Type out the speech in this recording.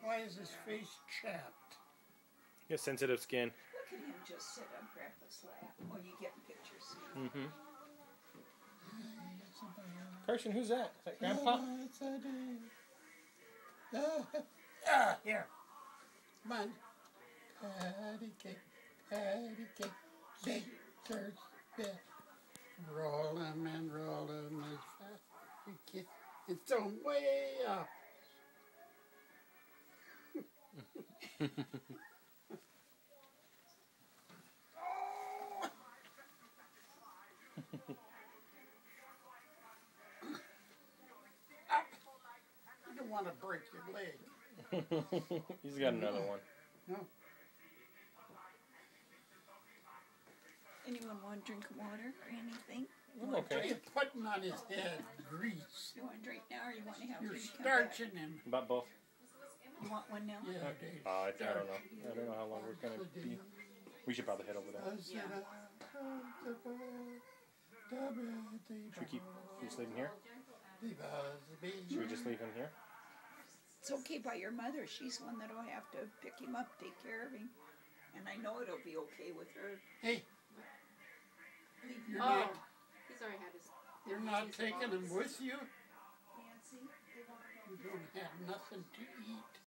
Why is his face chapped? He has sensitive skin. Look at him just sit on Grandpa's lap. Oh, you getting pictures? Mm-hmm. Carson, who's that? Is that Grandpa? Here. Come on. Patty cake, baker's bit. Rolling and rolling as fast as we can. It's on way up. I don't want to break your leg. He's got another one. No. Anyone want a drink of water or anything? I'm What are you okay. putting on his head? Grease. You want a drink now or you want to have You're when you come back? starching him. About both. You want one now? Yeah, Dave. I don't know. I don't know how long we're going to be. We should probably head over there. Yeah. Should we keep just leave him here? Should we just leave him here? It's okay by your mother. She's one that'll have to pick him up, take care of him. And I know it'll be okay with her. Hey, Leave He's already had his. you're not taking him with you? Nancy. You don't have nothing to eat.